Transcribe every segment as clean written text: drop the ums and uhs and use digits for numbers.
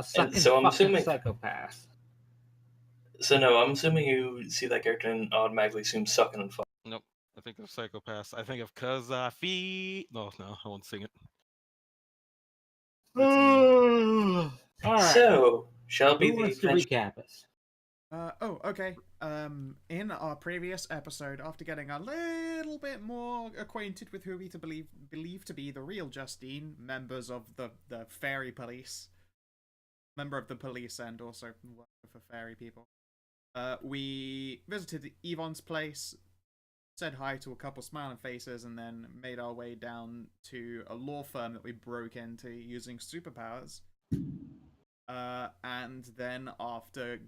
A sucking so I'm fucking assuming. psychopath. So no, I'm assuming you see that character and automatically assume sucking and fucking. Nope. I think of psychopaths. I think of Kazafi. No, I won't sing it. All right. So shall be Who the wants to adventure. recap us? Okay. In our previous episode, after getting a little bit more acquainted with who we believe to be the real Justine, members of the fairy police, member of the police and also work for fairy people, we visited Yvonne's place, said hi to a couple smiling faces, and then made our way down to a law firm that we broke into using superpowers. And then after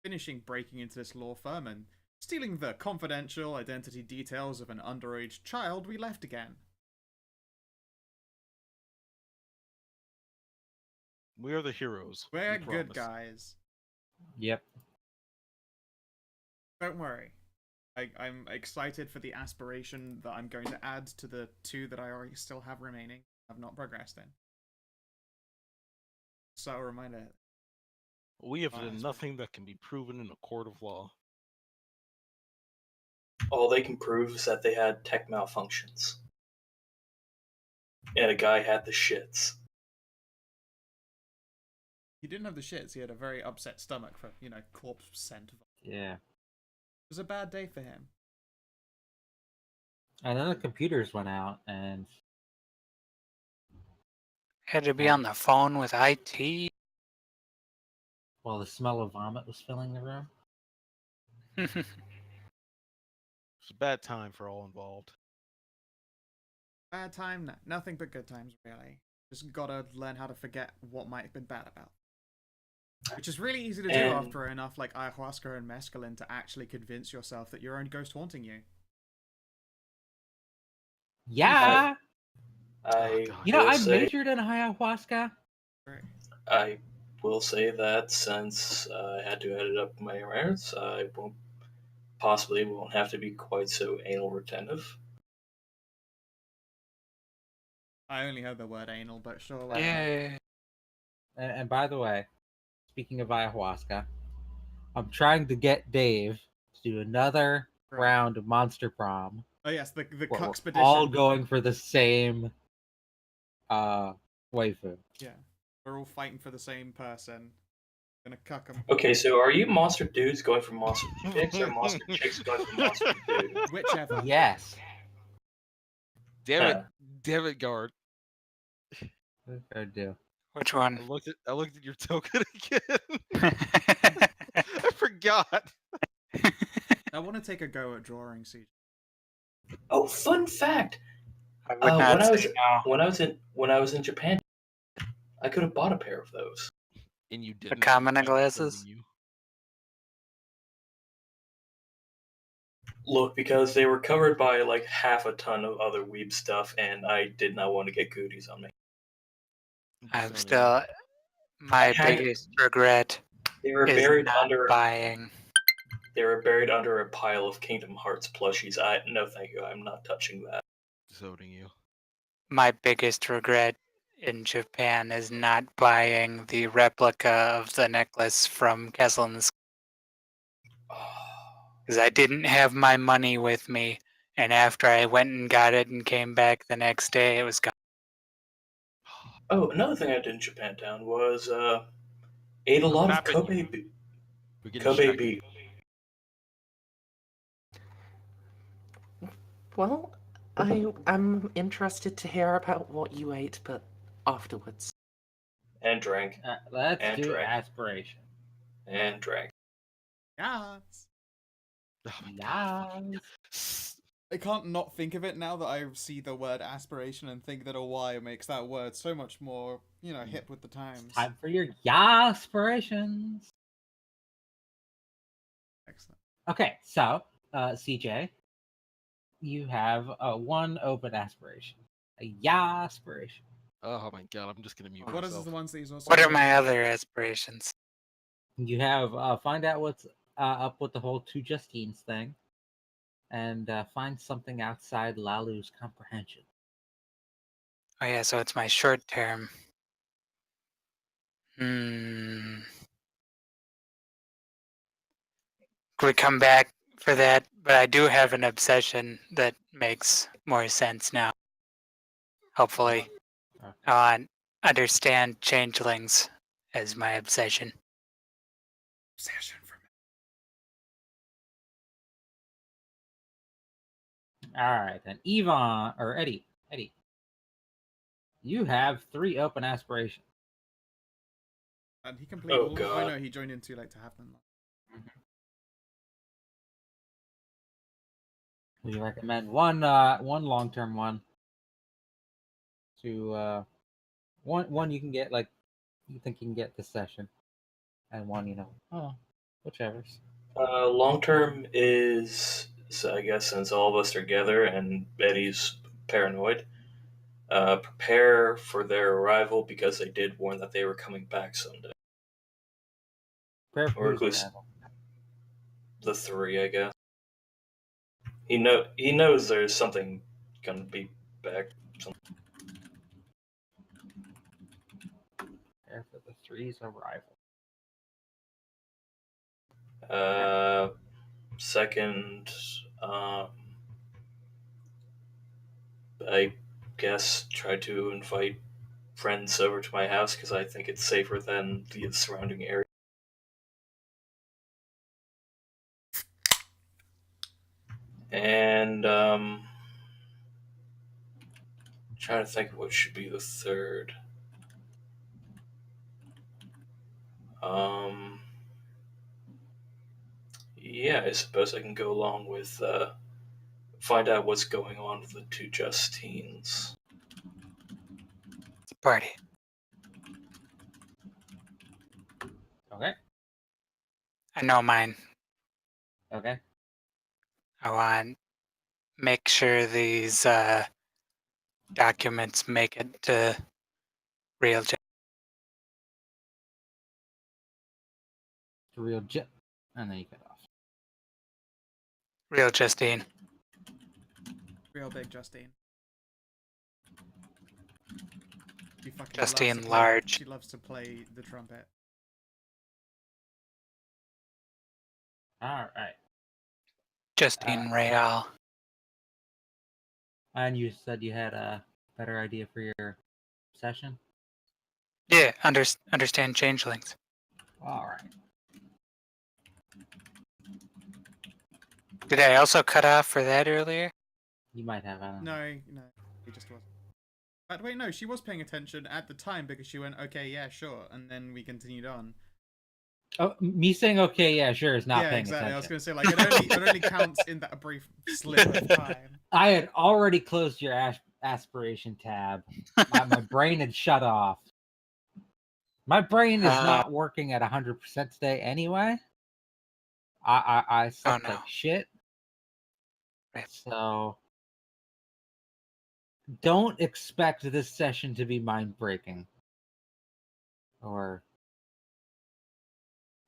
finishing breaking into this law firm and stealing the confidential identity details of an underage child, we left again. We are the heroes. We're we good promise. guys. Yep. Don't worry. I'm excited for the aspiration that I'm going to add to the 2 that I already still have remaining. I've not progressed in. So a reminder. We have done nothing that can be proven in a court of law. All they can prove is that they had tech malfunctions. And a guy had the shits. He didn't have the shits, he had a very upset stomach for, corpse scent. Yeah. It was a bad day for him. And then the computers went out, and Had to be on the phone with IT. well, the smell of vomit was filling the room. It's a bad time for all involved. Bad time? No, nothing but good times, really. Just gotta learn how to forget what might have been bad about. Which is really easy to do after enough like ayahuasca and mescaline to actually convince yourself that your own ghost haunting you. Yeah. I majored in ayahuasca. I will say that since I had to edit up my errors, I won't have to be quite so anal retentive. I only heard the word anal, but sure. Yeah. And by the way, speaking of ayahuasca, I'm trying to get Dave to do another round of Monster Prom. Oh yes, the We're Cuxpedition. all going for the same waifu. Yeah, we're all fighting for the same person. Gonna cuck them. Okay, so are you monster dudes going for monster chicks or monster chicks going for monster dudes? Whichever. Yes. Damn it, guard. What did I do? Which one? I looked at your token again. I forgot. I want to take a go at drawing CJ. Oh, fun fact! I would not say no. When I was in Japan, I could have bought a pair of those. And you didn't. The Kamina glasses? Look, because they were covered by like half a ton of other weeb stuff, and I did not want to get goodies on me. I'm still... My biggest regret They were is buried not under buying. They were buried under a pile of Kingdom Hearts plushies. No, thank you. I'm not touching that. Zoning you. My biggest regret in Japan is not buying the replica of the necklace from Castle in the Sky. Because I didn't have my money with me, and after I went and got it and came back the next day, it was gone. Oh, another thing I did in Japantown was ate a lot of Kobe beef. Kobe beef. Well, I'm interested to hear about what you ate, but afterwards. And drank. Let's do aspiration. And drank. Yes. Yes. I can't not think of it now that I see the word aspiration and think that a Y makes that word so much more, hip with the times. Time for your aspirations. Excellent. Okay, so CJ, you have one open aspiration, a aspiration. Oh my god, I'm just gonna mute What myself. is the ones that he's also? What are my other aspirations? You have find out what's up with the whole two Justines thing, and find something outside Lalu's comprehension. Oh yeah, so it's my short term. we come back for that, but I do have an obsession that makes more sense now. Hopefully. Okay. I want understand changelings as my obsession. Obsession for me. All right, then. Yvonne, or Eddie. You have 3 open aspirations. And he completed Oh, all of them. Oh God. no, he joined in too late to have them. We recommend one long-term one to one you can get, like, you think you can get this session, and one, whichever's. Long term is, so I guess, since all of us are together and Eddie's paranoid, prepare for their arrival because they did warn that they were coming back someday. Prepare for Or at whose least arrival. the 3, I guess. He knows there's something gonna be back. Prepare for the 3's arrival. Second, I guess try to invite friends over to my house because I think it's safer than the surrounding area. And trying to think of what should be the third. Yeah, I suppose I can go along with find out what's going on with the 2 Justines. It's a party. Okay. I know mine. Okay. I want make sure these documents make it to real. The real jet, and then you cut off. Real Justine. Real big Justine. She fucking Justine loves to large. She loves to play the trumpet. All right. Justine Real. And you said you had a better idea for your session? Yeah, understand changelings. All right. Did I also cut off for that earlier? You might have, I don't know. No, he just was. But wait, no, she was paying attention at the time because she went, okay, yeah, sure, and then we continued on. Oh, me saying okay, yeah, sure, is not Yeah, paying exactly. attention. I was going to say, like, it only counts in that brief sliver of time. I had already closed your aspiration tab. My brain had shut off. My brain is not working at 100% today anyway. I slept like shit. Right. So don't expect this session to be mind-breaking or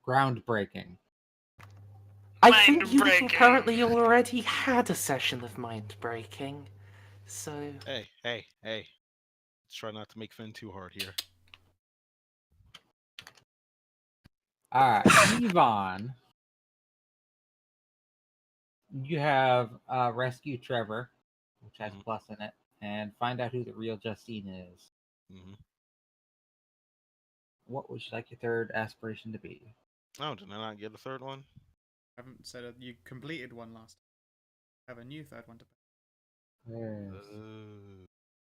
groundbreaking. I think you apparently already had a session of mind breaking, so. Hey. Let's try not to make Finn too hard here. Alright, Yvonne. You have rescue Trevor, which has plus in it, and find out who the real Justine is. Mm-hmm. What would you like your third aspiration to be? Oh, did I not get a third one? I haven't said it. You completed one last time. I have a new third one to pick.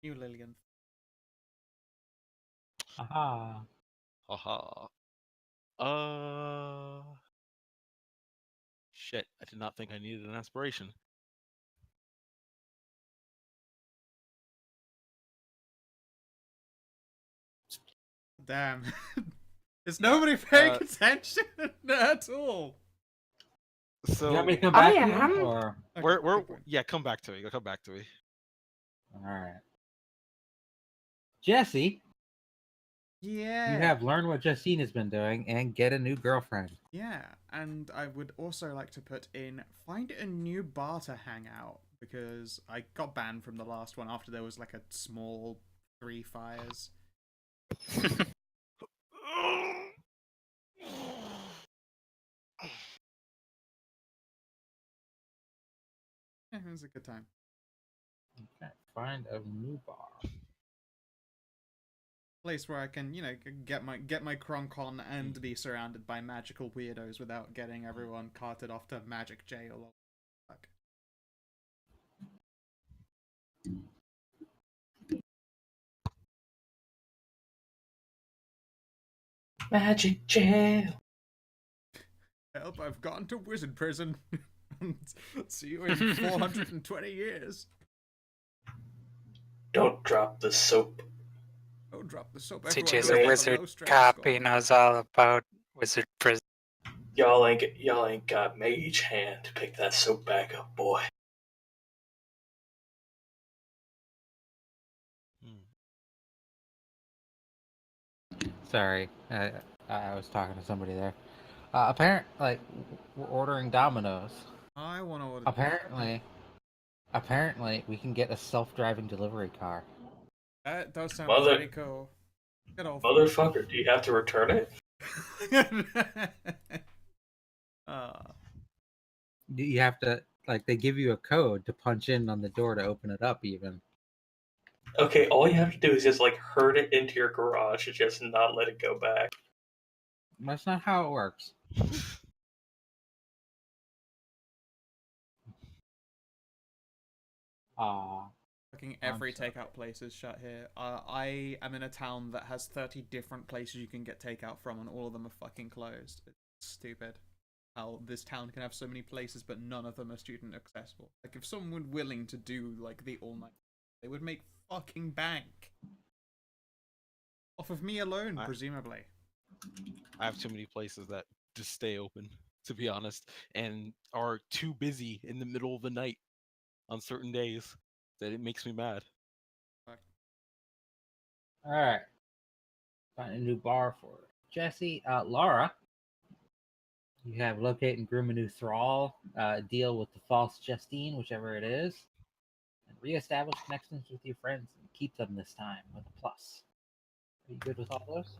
New Lillian. Aha. Haha. Shit, I did not think I needed an aspiration. Damn. Is nobody paying attention at all? So you want me to come back I to you? am. Or... yeah, come back to me. Come back to me. Alright. Jesse. Yeah. You have learned what Justine has been doing and get a new girlfriend. Yeah, and I would also like to put in find a new bar to hang out because I got banned from the last one after there was like a small 3 fires. It's a good time. Okay, find a new bar. Place where I can, get my crunk on and be surrounded by magical weirdos without getting everyone carted off to magic jail. Fuck. Magic jail. Help! I've gone to wizard prison. See you in 420 years. Don't drop the soap. Don't drop the soap. CJ's Everyone knows a I have wizard low-strength cop. skull. He knows all about wizard prison. Y'all ain't got mage hand to pick that soap back up, boy. Sorry, I was talking to somebody there. We're ordering Domino's. I want to order. Apparently, we can get a self-driving delivery car. That does sound Mother- pretty cool. Good old Motherfucker, do you have to return it? You have to, they give you a code to punch in on the door to open it up, even. Okay, all you have to do is just herd it into your garage and just not let it go back. That's not how it works. Fucking every takeout place is shut here. I am in a town that has 30 different places you can get takeout from, and all of them are fucking closed. It's stupid how this town can have so many places, but none of them are student accessible. If someone were willing to do the all night, they would make fucking bank off of me alone, presumably. I have too many places that just stay open, to be honest, and are too busy in the middle of the night on certain days that it makes me mad. Alright. Find a new bar for Jesse. Laura, you have locate and groom a new thrall, deal with the false Justine, whichever it is, and reestablish connections with your friends and keep them this time with a plus. Are you good with all those?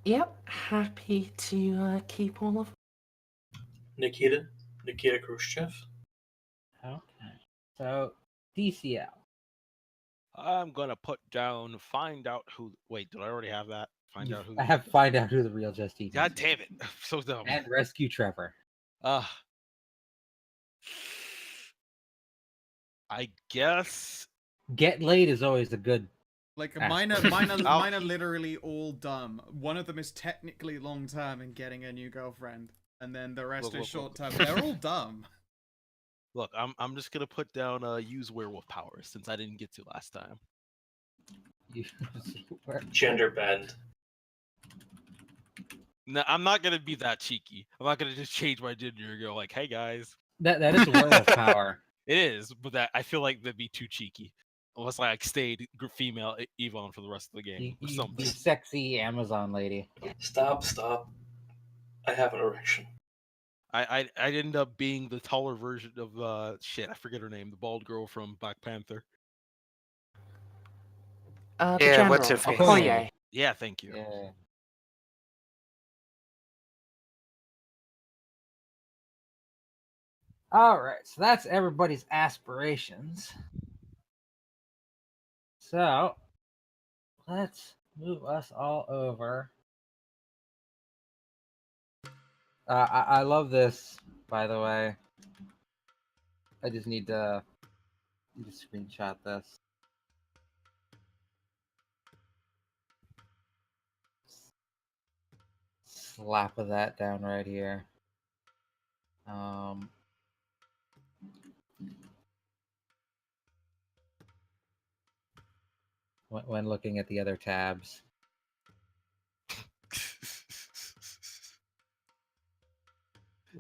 Yep, happy to keep all of. Nikita Khrushchev. Okay. So, DCL. I'm gonna put down find out who. Wait, did I already have that? Find out who. I have find out who the real Justine is. God damn it! So dumb. And rescue Trevor. I guess. Get laid is always a good. Mine are literally all dumb. One of them is technically long term and getting a new girlfriend, and then the rest is short term. They're all dumb. Look, I'm just gonna put down use werewolf powers since I didn't get to last time. Gender bend. No, I'm not gonna be that cheeky. I'm not gonna just change my gender and go hey guys. That is a werewolf power. It is, but I feel like that'd be too cheeky. Unless I stayed female Yvonne for the rest of the game or something. You sexy Amazon lady. Stop. I have an erection. I'd end up being the taller version of shit. I forget her name. The bald girl from Black Panther. The Yeah, general. what's her face? Okoye. Yeah, thank you. Yeah. All right, so that's everybody's aspirations. So let's move us all over. I love this, by the way. I just need to screenshot this. Slap of that down right here. When looking at the other tabs.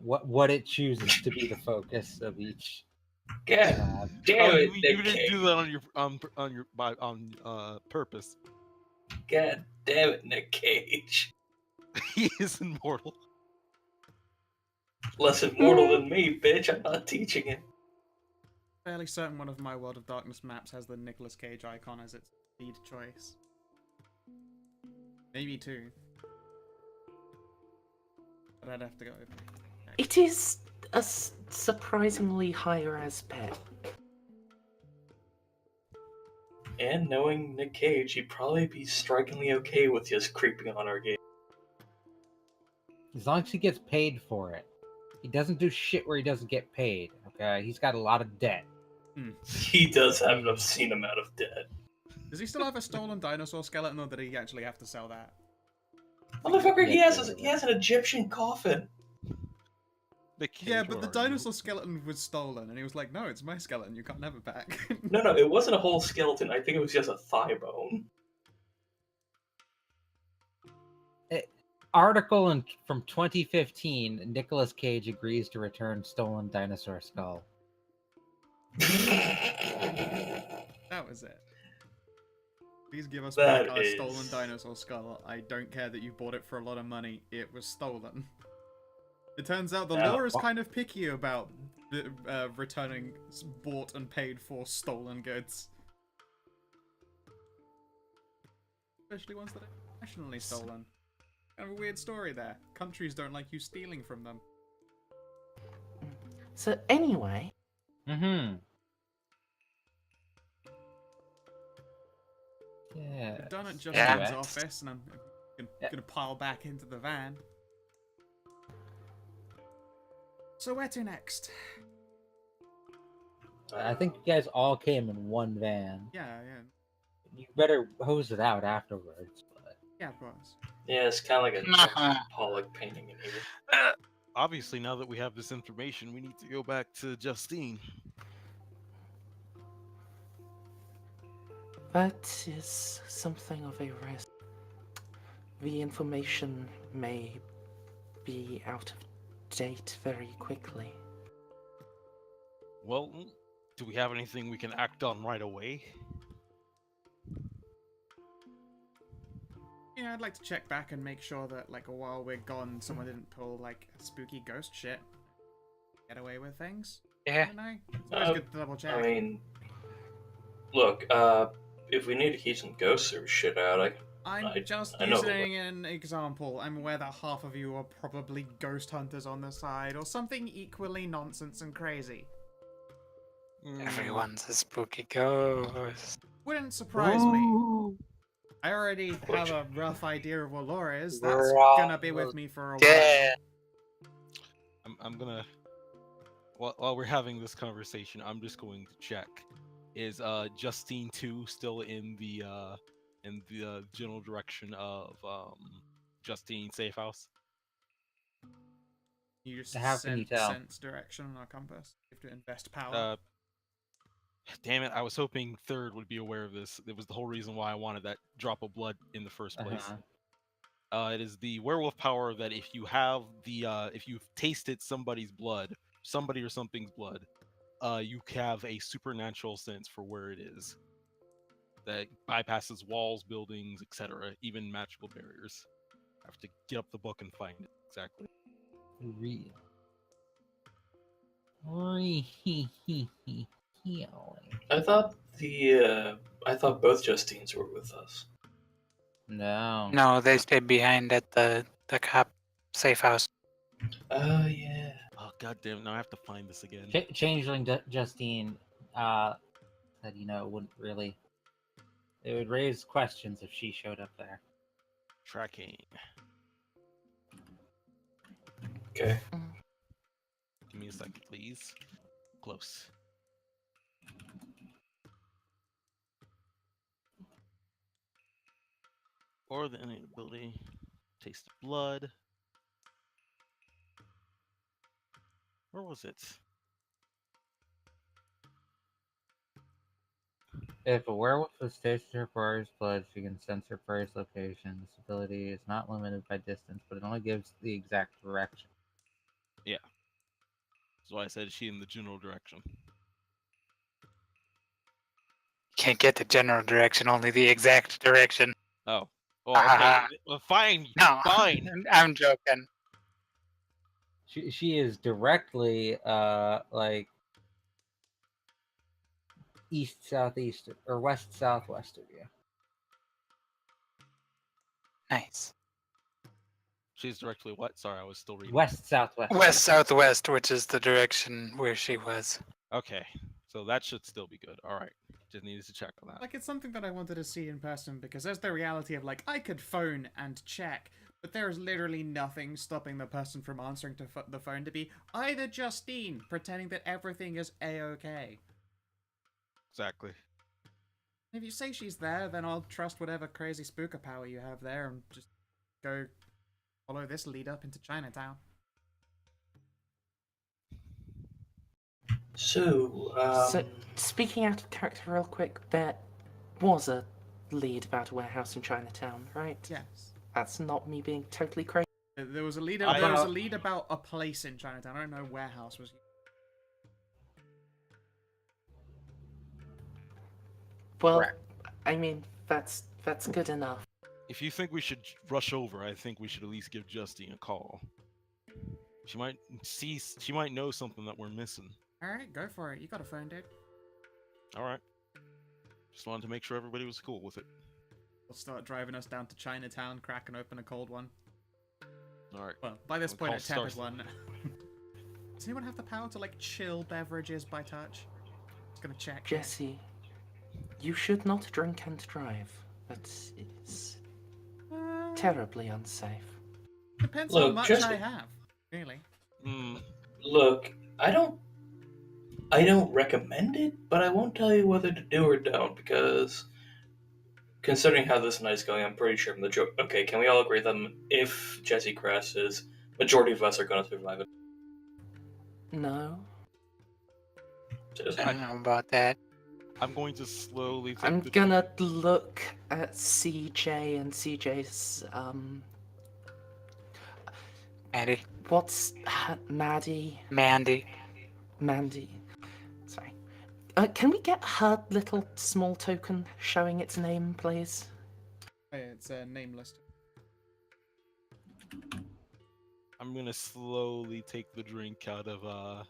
What it chooses to be the focus of each tab. Damn it, you didn't do that on purpose. God damn it, Nick Cage. He is immortal. Less immortal than me, bitch. I'm not teaching him. Fairly certain one of my World of Darkness maps has the Nicolas Cage icon as its lead choice. Maybe two. But I'd have to go over. It is a surprisingly high-res pet. And knowing Nick Cage, he'd probably be strikingly okay with just creeping on our gate. As long as he gets paid for it. He doesn't do shit where he doesn't get paid, okay? He's got a lot of debt. He does have an obscene amount of debt. Does he still have a stolen dinosaur skeleton, or did he actually have to sell that? Motherfucker, he Yeah, has an Egyptian coffin. Yeah, but the dinosaur skeleton was stolen, and he was like, "No, it's my skeleton. You can't have it back." No, it wasn't a whole skeleton. I think it was just a thigh bone. Article from 2015, Nicolas Cage agrees to return stolen dinosaur skull. That was it. Please give us That back our is- stolen dinosaur skull. I don't care that you bought it for a lot of money. It was stolen. It turns out the law is kind of picky about returning bought and paid for stolen goods. Especially ones that are nationally stolen. Kind of a weird story there. Countries don't like you stealing from them. So anyway, Mm-hmm. Yeah. We're done at Justin's Yeah. office, and I'm gonna pile back into the van. So where to next? I think you guys all came in one van. Yeah. You better hose it out afterwards. But... Yeah, of course. Yeah, it's kind of like a Jackson Pollock painting in here. Obviously, now that we have this information, we need to go back to Justine. that is something of a risk. The information may be out of date very quickly. Well, do we have anything we can act on right away? Yeah, I'd like to check back and make sure that, like, while we're gone, someone didn't pull, like, spooky ghost shit. Get away with things. Yeah. Don't I? It's always good to double check. I mean, look, if we need to keep some ghost service shit out, I'm just I know the using an example. I'm aware that half of you are probably ghost hunters on the side, or something equally nonsense and crazy. Everyone's a spooky ghost. Wouldn't surprise me. Ooh. I already have a rough idea of what lore is. That's We're gonna be with me for a while. Yeah. I'm gonna. While we're having this conversation, I'm just going to check. Is Justine 2 still in the general direction of Justine Safe House? You just How can you tell? sense direction on our compass. You have to invest power. Damn it! I was hoping Third would be aware of this. It was the whole reason why I wanted that drop of blood in the first place. It is the werewolf power that if you have the if you've tasted somebody's blood, somebody or something's blood, you have a supernatural sense for where it is. That bypasses walls, buildings, etc., even magical barriers. I have to get up the book and find it exactly. I thought both Justines were with us. No. No, they stayed behind at the cop safe house. Oh yeah. Oh god damn it! Now I have to find this again. Changeling Justine said, it wouldn't really. It would raise questions if she showed up there. Tracking. Okay. Give me a second, please. Close. Or the innate ability. Taste of blood. Where was it? If a werewolf has tasted her prey's blood, she can sense her prey's location. This ability is not limited by distance, but it only gives the exact direction. Yeah. That's why I said she in the general direction. Can't get the general direction, only the exact direction. Oh. Oh, okay. Well, fine. No, Fine. I'm joking. She is directly like east southeast or west southwest of you. Nice. She's directly what? Sorry, I was still reading. West southwest. West-southwest, which is the direction where she was. Okay, so that should still be good. All right, just needed to check on that. Like, it's something that I wanted to see in person because there's the reality of, like, I could phone and check, but there is literally nothing stopping the person from answering to the phone to be either Justine, pretending that everything is A-okay. Exactly. If you say she's there, then I'll trust whatever crazy spooker power you have there and just go follow this lead up into Chinatown. So, speaking out of character real quick, there was a lead about a warehouse in Chinatown, right? Yes. That's not me being totally crazy. There was a lead about a place in Chinatown. I don't know warehouse was. Well, Correct. I mean, that's good enough. If you think we should rush over, I think we should at least give Justine a call. She might know something that we're missing. Alright, go for it. You got a phone, dude. All right. Just wanted to make sure everybody was cool with it. We'll start driving us down to Chinatown, cracking open a cold one. All right. Well, by this We'll point, a call tepid one. Does anyone have the power to, like, chill beverages by touch? Just gonna check. Jesse, you should not drink and drive. That is terribly unsafe. Depends how Look, much just- I have. Really. Look, I don't recommend it, but I won't tell you whether to do or don't, because considering how this night's going, I'm pretty sure from the joke. Okay, can we all agree that if Jesse crashes, majority of us are going to survive it? No. Just- I don't know about that. I'm going to slowly take I'm the gonna look at CJ and CJ's, Mandy. what's Maddie? Mandy. Mandy. Sorry. Can we get her little small token showing its name, please? It's nameless. I'm gonna slowly take the drink out of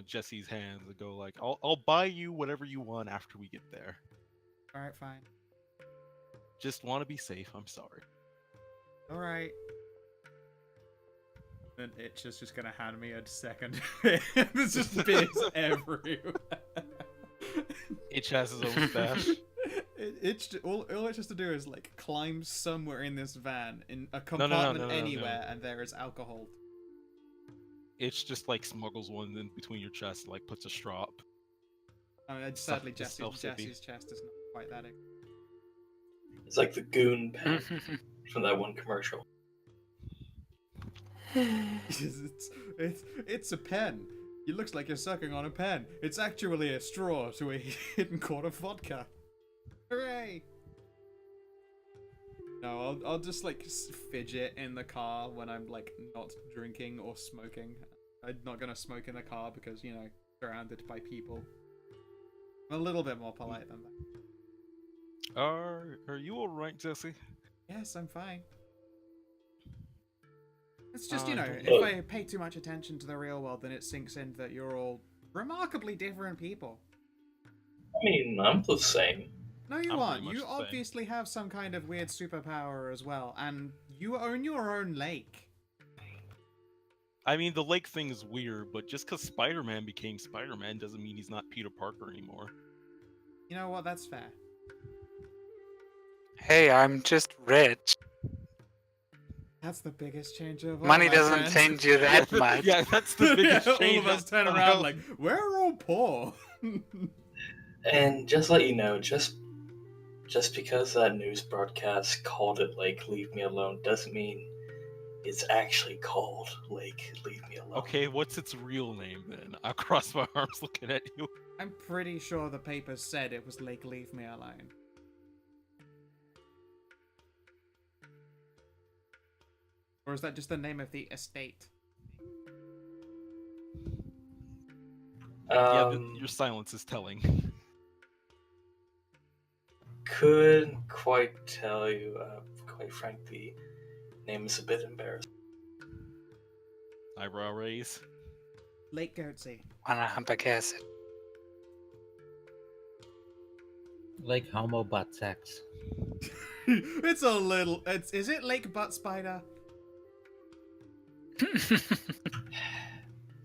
Jesse's hands and go like, I'll buy you whatever you want after we get there. Alright, fine. Just want to be safe. I'm sorry. Alright. Then Itch is just gonna hand me a second. There's just bits everywhere. Itch has his own stash. All it has to do is like climb somewhere in this van in a compartment anywhere, and there is alcohol. Itch just like smuggles one in between your chest, like puts a straw up. I mean, Stuff sadly, is self-sippy. Jesse's chest is not quite that. It's like the goon pen from that one commercial. It's a pen. It looks like you're sucking on a pen. It's actually a straw to a hidden quart of vodka. Hooray! No, I'll just like fidget in the car when I'm like not drinking or smoking. I'm not gonna smoke in the car because, you know, surrounded by people. I'm a little bit more polite than that. Are you all right, Jesse? Yes, I'm fine. It's just, you I know, don't- if I pay too much attention to the real world, then it sinks in that you're all remarkably different people. I mean, I'm the same. No, you I'm aren't. pretty much You the same. obviously have some kind of weird superpower as well, and you own your own lake. I mean, the lake thing is weird, but just because Spider-Man became Spider-Man doesn't mean he's not Peter Parker anymore. You know what? That's fair. Hey, I'm just rich. That's the biggest change of all, Money my doesn't friend. change you that much. Yeah, that's the biggest Yeah, change. all of us turn I around know. like, we're all poor. And just let you know, just because that news broadcast called it Lake Leave Me Alone doesn't mean it's actually called Lake Leave Me Alone. Okay, what's its real name then? I'll cross my arms looking at you. I'm pretty sure the papers said it was Lake Leave Me Alone. Or is that just the name of the estate? Your silence is telling. Couldn't quite tell you. Quite frankly, name is a bit embarrassing. Eyebrow raise. Lake Goatsy. Wanna hump acid. Lake Homo Butt Sex. It's a little. Is it Lake Butt Spider?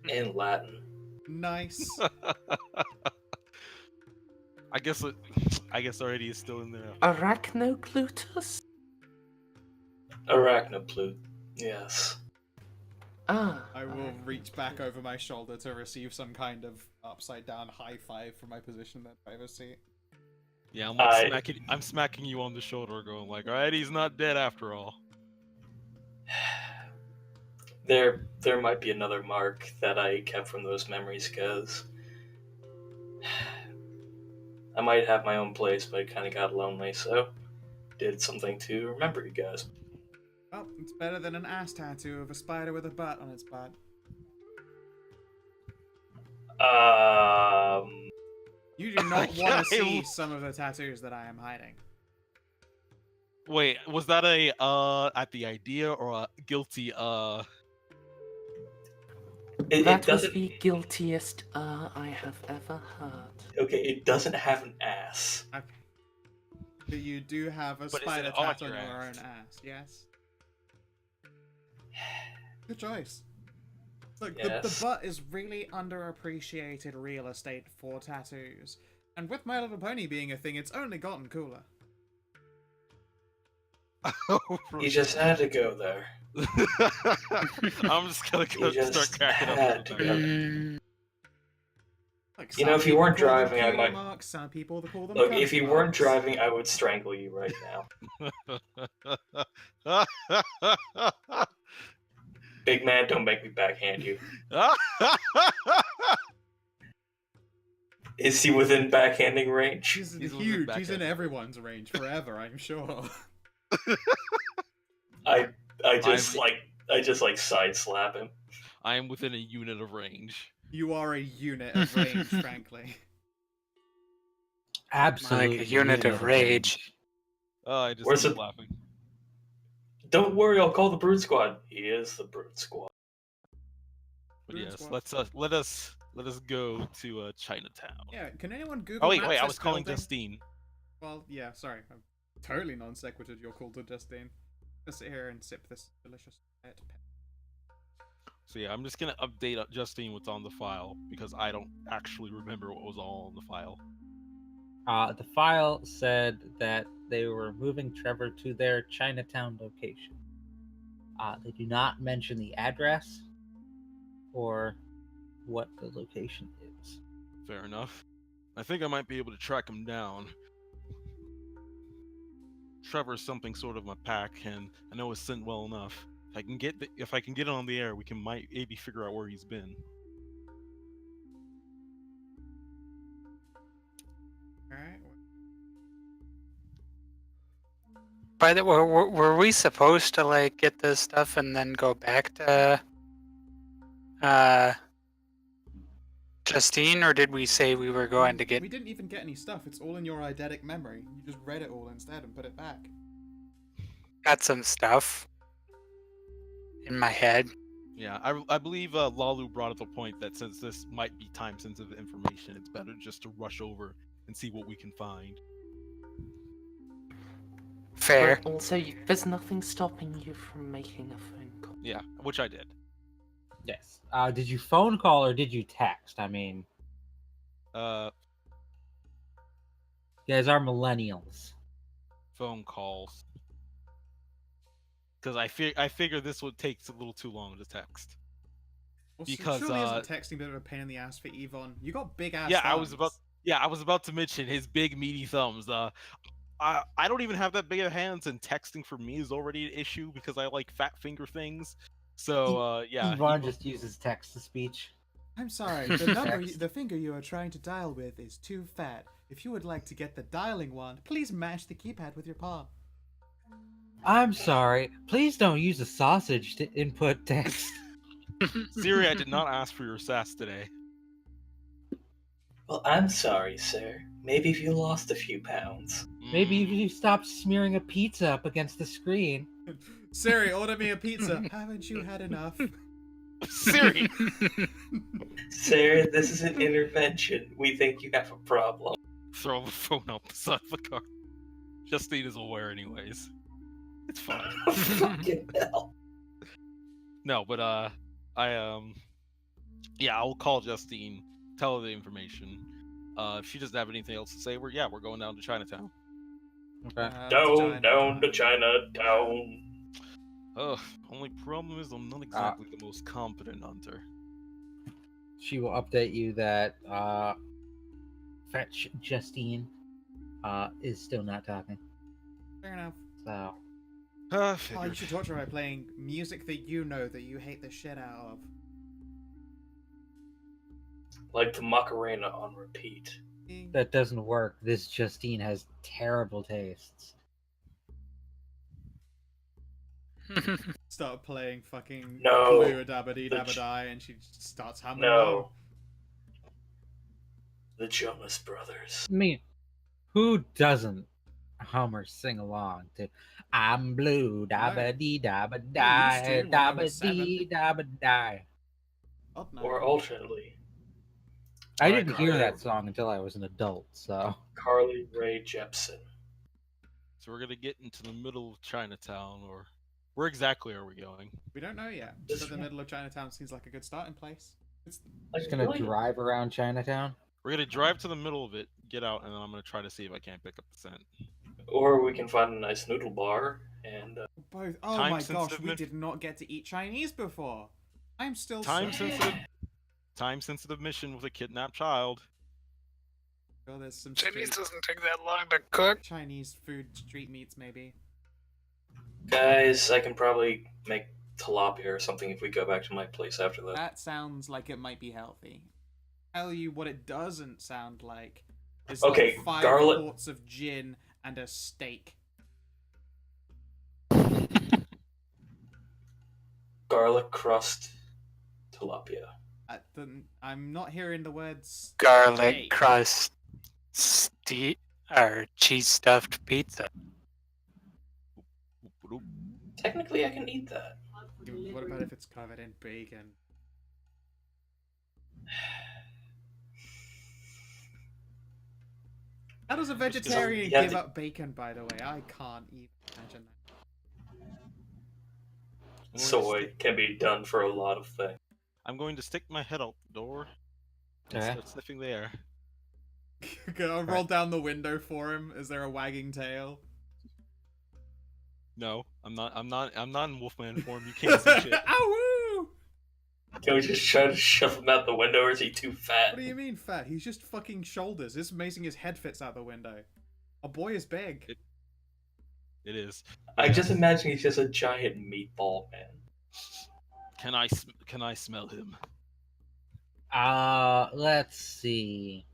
In Latin. Nice. I guess already is still in there. Arachnoglutus? Arachnoplut. Yes. Ah. I will reach back over my shoulder to receive some kind of upside down high five from my position in the driver's seat. Yeah, I'm like I'm smacking you on the shoulder, going like, "Alright, he's not dead after all." There might be another mark that I kept from those memories, because I might have my own place, but I kind of got lonely, so did something to remember you guys. Well, it's better than an ass tattoo of a spider with a butt on its butt. You do not want to see some of the tattoos that I am hiding. Wait, was that a at the idea or a guilty That was the guiltiest I have ever heard. Okay, it doesn't have an ass. Okay. But you do have a But is spider it on tat on your your ass? own ass, yes? Good choice. Look, the Yes. butt is really underappreciated real estate for tattoos. And with My Little Pony being a thing, it's only gotten cooler. You just had to go there. I'm just gonna You just start cracking had up. to go there. Like, You know, some if you people weren't call them driving, I cutie might- marks, some people call them Look, if country you weren't marks. driving, I would strangle you right now. Big man, don't make me backhand you. Is he within backhanding range? He's He's huge. back He's end. in everyone's range forever, I'm sure. I just like side slap him. I am within a unit of range. You are a unit of range, frankly. Absolutely. Like a unit of rage. Oh, I just Where's keep the- laughing. Don't worry, I'll call the Brood Squad. He is the Brood Squad. But Brood yes, Squad. let us go to Chinatown. Yeah, can anyone Google Oh wait, Maps I this was calling building? Justine. Well, yeah, sorry. I'm totally non sequitur your call to Justine. Let's sit here and sip this delicious pet. So yeah, I'm just gonna update Justine what's on the file because I don't actually remember what was all on the file. The file said that they were moving Trevor to their Chinatown location. They do not mention the address or what the location is. Fair enough. I think I might be able to track him down. Trevor's something sort of my pack, and I know his scent well enough. If I can get it on the air, we can might maybe figure out where he's been. Alright. By the way, were we supposed to like get this stuff and then go back to Justine, or did we say we were going to get? We didn't even get any stuff. It's all in your eidetic memory. You just read it all instead and put it back. Got some stuff in my head. Yeah, I believe Lalu brought up the point that since this might be time-sensitive information, it's better just to rush over and see what we can find. Fair. But also, there's nothing stopping you from making a phone call. Yeah, which I did. Yes. Did you phone call or did you text? I mean, Uh, you guys are millennials. phone calls. Because I figure this would take a little too long to text. Also, Because, surely isn't texting a bit of a pain in the ass for Yvonne? You got big ass. Yeah, thumbs. I was about to mention his big meaty thumbs. I don't even have that big of hands, and texting for me is already an issue because I like fat finger things. So yeah, Yvonne just uses text to speech. I'm sorry. The finger you are trying to dial with is too fat. If you would like to get the dialing wand, please mash the keypad with your palm. I'm sorry. Please don't use a sausage to input text. Siri, I did not ask for your sass today. Well, I'm sorry, sir. Maybe if you lost a few pounds. Maybe if you stopped smearing a pizza up against the screen. Siri, order me a pizza. Haven't you had enough? Siri. Sir, this is an intervention. We think you have a problem. Throw the phone up the side of the car. Justine is aware anyways. It's fine. Fucking hell. No, but yeah, I'll call Justine, tell her the information. If she doesn't have anything else to say, we're going down to Chinatown. Okay. Down to Chinatown. Ugh, only problem is I'm not exactly the most competent hunter. She will update you that Fetch Justine is still not talking. Fair enough. So Oh, Figured. you should talk to her by playing music that you know that you hate the shit out of. Like the Macarena on repeat. that doesn't work. This Justine has terrible tastes. Start playing fucking No. Blue Dabba-dee Dabba-die, and she just starts humming No. along. The Jonas Brothers. I mean, who doesn't hum or sing along to "I'm blue, dabba dee dabba I used die, to when I was dabba dee 7. dabba die"? Oh, no. Or alternately, I Alright, didn't hear Carly. that song until I was an adult. So Carly Rae Jepsen. So we're gonna get into the middle of Chinatown, or where exactly are we going? We don't know yet. This So the one. middle of Chinatown seems like a good starting place. It's just gonna drive around Chinatown. We're gonna drive to the middle of it, get out, and then I'm gonna try to see if I can't pick up the scent. Or we can find a nice noodle bar and both. Oh Time my gosh, sensitive we men- did not get to eat Chinese before. I'm still Time so- sensitive mission with a kidnapped child. Oh, there's some Chinese street doesn't take that long to cook. Chinese food, street meats maybe. guys, I can probably make tilapia or something if we go back to my place after that. That sounds like it might be healthy. Tell you what it doesn't sound like is Okay, like 5 garlic- quarts of gin and a steak. Garlic crust tilapia. I'm not hearing the words Garlic steak. crust, or cheese stuffed pizza. Technically, I can eat that. What about if it's covered in bacon? How does a vegetarian Yeah, give the- up bacon, by the way? I can't even imagine that. Soy can be done for a lot of things. I'm going to stick my head out the door and Okay. start sniffing the air. Can I roll down the window for him? Is there a wagging tail? No, I'm not in Wolfman form. You can't see shit. Ow! Can we just try to shove him out the window, or is he too fat? What do you mean fat? He's just fucking shoulders. It's amazing his head fits out the window. A boy is big. It is. I just imagine he's just a giant meatball, man. Can I smell him? Let's see.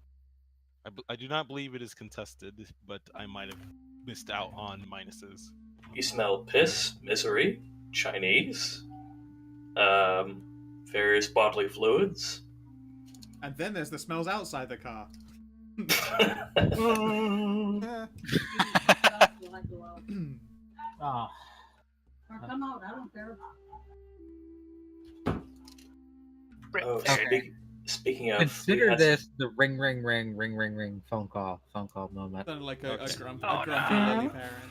I do not believe it is contested, but I might have missed out on minuses. You smell piss, misery, Chinese, various bodily fluids. And then there's the smells outside the car. Oh, Come out, I don't care. Oh, Okay. speaking of, consider we had- this the ring phone call moment. Sounded like a Okay. grumpy Oh, lily parent.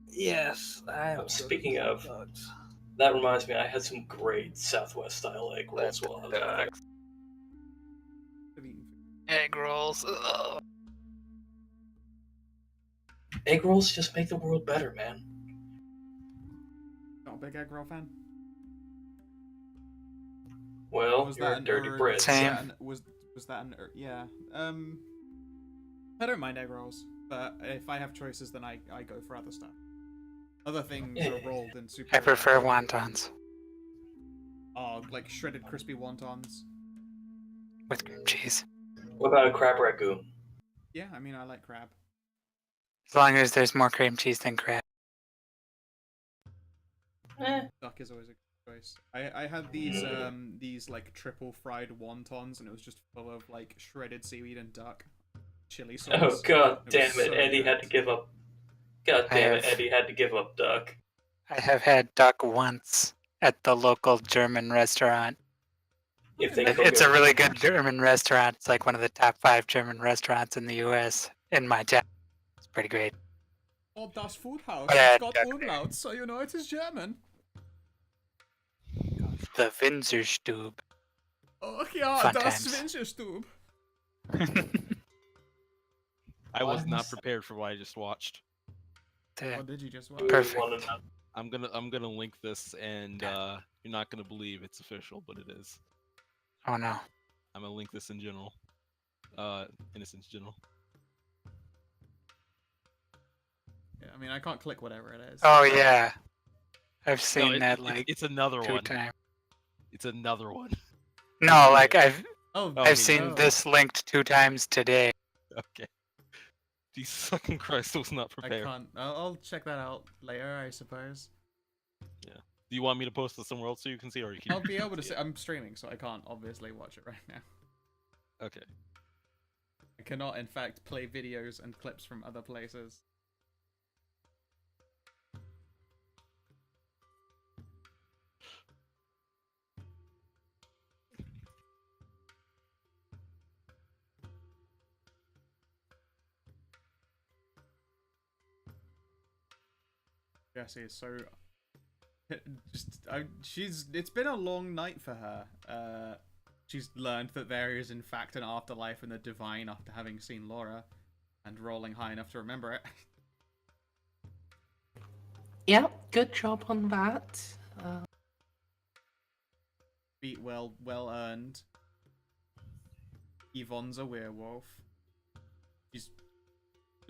Yes, I Oh, speaking of, that reminds me, I had some great Southwest style egg rolls while I was out there. Egg rolls. Ugh. Egg rolls just make the world better, man. Not a big egg roll fan. Well, Was you're that a an dirty urge? Brit. Same. Was that an yeah? I don't mind egg rolls, but if I have choices, then I go for other stuff. Other things are rolled in super. I prefer wontons Oh, like shredded crispy wontons. with cream cheese. What about a crab ragoon? Yeah, I mean I like crab. As long as there's more cream cheese than crab. Duck is always a good choice. I had these like triple fried wontons, and it was just full of like shredded seaweed and duck, chili sauce. Oh god It damn was it, so Eddie good. had to give up. God damn it, have- Eddie had to give up duck. I have had duck once at the local German restaurant. If they cook It's it. a really good German restaurant. It's like one of the top 5 German restaurants in the U.S. in my town. It's pretty great. Oh, das Food House. But I It's had got duck umlauts, so you know it is German. the Winzerstube. Oh ja, Fun das times. Winzerstube. I was not prepared for what I just watched. What did you just watch? Perfect. I'm gonna link this, and you're not gonna believe it's official, but it is. Oh no. I'm gonna link this in general. Innocence general. Yeah, I mean, I can't click whatever it is. Oh yeah. I've No, seen that like it's another 2 one. times. It's another one. No, like I've Okay, seen no. this linked 2 times today. Okay. Jesus fucking Christ, I was not I prepared. can't. I'll check that out later, I suppose. Do you want me to post it somewhere else so you can see, or you can? I'll be able to see. I'm streaming, so I can't obviously watch it right now. Okay. I cannot, in fact, play videos and clips from other places. Jessie is so it's been a long night for her. She's learned that there is in fact an afterlife and the divine after having seen Laura and rolling high enough to remember it. Yeah, good job on that. Beat well earned. Yvonne's a werewolf. She's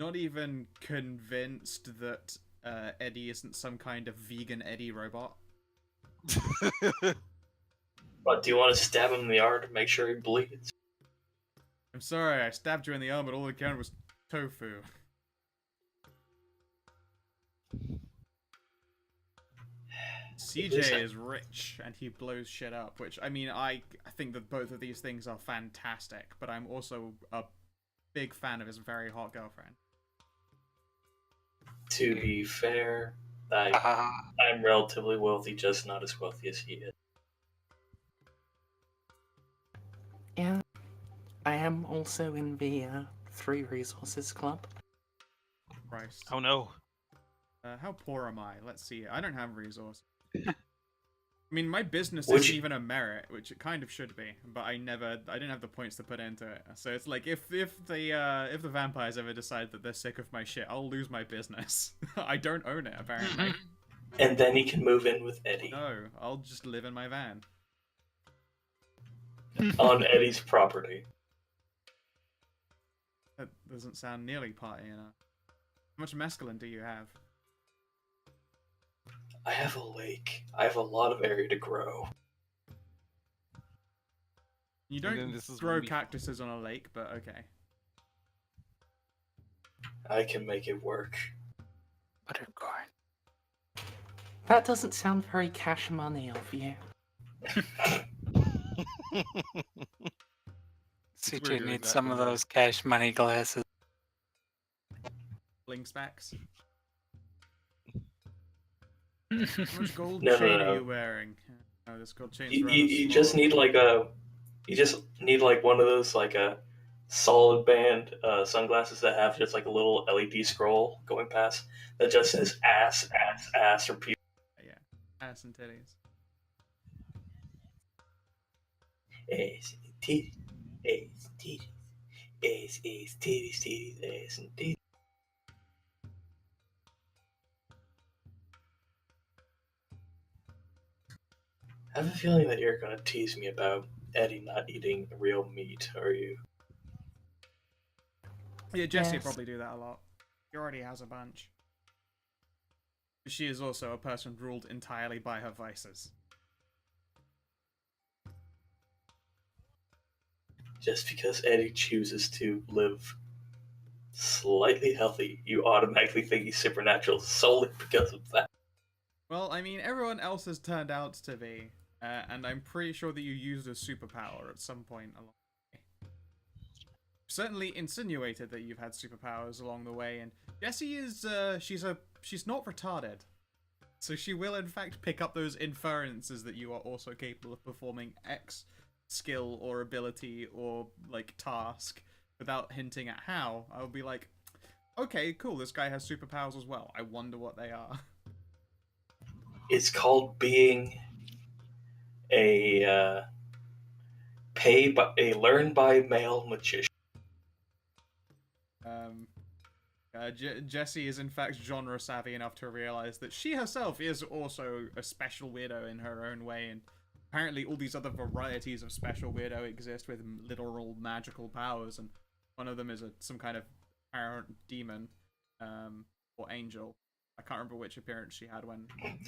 not even convinced that Eddie isn't some kind of vegan Eddie robot. But do you want to stab him in the arm to make sure he bleeds? I'm sorry, I stabbed you in the arm, but all it counted was tofu. CJ is rich, and he blows shit up, which, I mean, I think that both of these things are fantastic, but I'm also a big fan of his very hot girlfriend. To be fair, I'm relatively wealthy, just not as wealthy as he is. Yeah, I am also in the 3 Resources Club. Christ. Oh no. How poor am I? Let's see. I don't have resources. I mean, my business isn't even a merit, which it kind of should be, but I didn't have the points to put into it. So it's like, if the vampires ever decide that they're sick of my shit, I'll lose my business. I don't own it, apparently. And then he can move in with Eddie. No, I'll just live in my van. On Eddie's property. That doesn't sound nearly party enough. How much mescaline do you have? I have a lake. I have a lot of area to grow. You don't grow cactuses on a lake, but okay. I can make it work. Buttercorn. That doesn't sound very cash money of you. CJ needs some of those cash money glasses. Bling specs. How much gold No. chain are you wearing? Oh, this gold chain's rather You small. just need like one of those like a solid band sunglasses that have just like a little LED scroll going past that just says ass, repeat. Yeah, ass and titties. Ass and titties, ass and titties, ass, titties, ass and titties. I have a feeling that you're going to tease me about Eddie not eating real meat, are you? Yeah, Jessie will probably do that a lot. He already has a bunch. She is also a person ruled entirely by her vices. Just because Eddie chooses to live slightly healthy, you automatically think he's supernatural solely because of that. Well, I mean, everyone else has turned out to be, and I'm pretty sure that you used a superpower at some point along the way. Certainly insinuated that you've had superpowers along the way, and Jessie is, she's not retarded. So she will in fact pick up those inferences that you are also capable of performing X skill or ability or, like, task without hinting at how. I'll be like, okay, cool, this guy has superpowers as well. I wonder what they are. It's called being a learn by mail magician. Jessie is in fact genre savvy enough to realize that she herself is also a special weirdo in her own way, and apparently all these other varieties of special weirdo exist with literal magical powers, and one of them is some kind of apparent demon, or angel. I can't remember which appearance she had when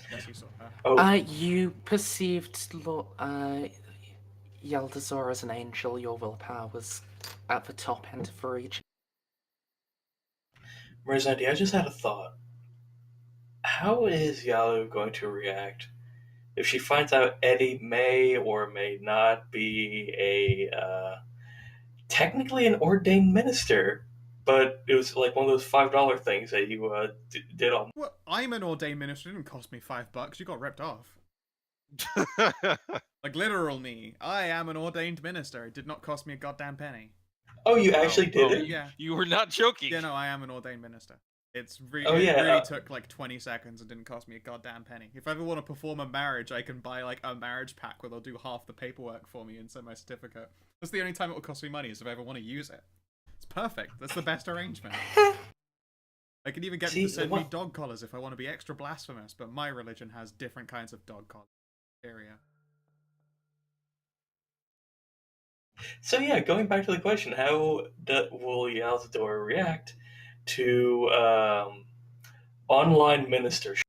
Jessie saw her. Oh, You perceived Yaldazor as an angel. Your willpower was at the top end of the region. Merzandi, I just had a thought. How is Yalu going to react if she finds out Eddie may or may not be technically an ordained minister, but it was like one of those $5 things that you did on. Well, I'm an ordained minister. It didn't cost me $5. You got ripped off. Like literal me. I am an ordained minister. It did not cost me a goddamn penny. Oh, you actually did it? Yeah. You were not joking. Yeah, no, I am an ordained minister. It yeah, really took like 20 seconds and didn't cost me a goddamn penny. If I ever want to perform a marriage, I can buy like a marriage pack where they'll do half the paperwork for me and send my certificate. That's the only time it will cost me money, is if I ever want to use it. It's perfect. That's the best arrangement. I can even get them to send me dog collars if I want to be extra blasphemous, but my religion has different kinds of dog collars. Area. So yeah, going back to the question, how will Yalzador react to online ministership?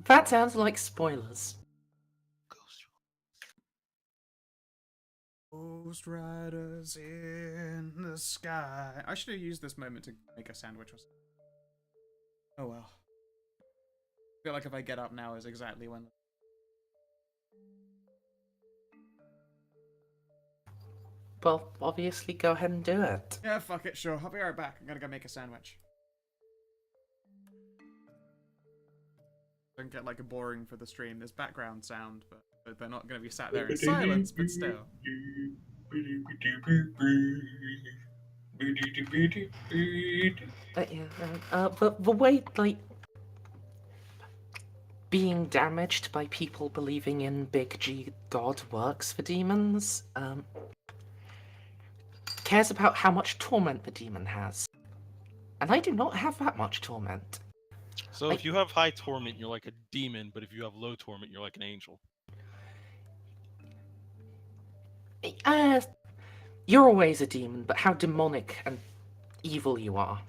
That sounds like spoilers. Ghost riders in the sky. I should have used this moment to make a sandwich or something. Oh well. I feel like if I get up now is exactly when... Well, obviously, go ahead and do it. Yeah, fuck it, sure. I'll be right back. I'm gonna go make a sandwich. Don't get like a boring for the stream. There's background sound, but they're not gonna be sat there in silence, but still. But the way, like, being damaged by people believing in Big G God works for demons, cares about how much torment the demon has. And I do not have that much torment. So if you have high torment, you're like a demon, but if you have low torment, you're like an angel. You're always a demon, but how demonic and evil you are,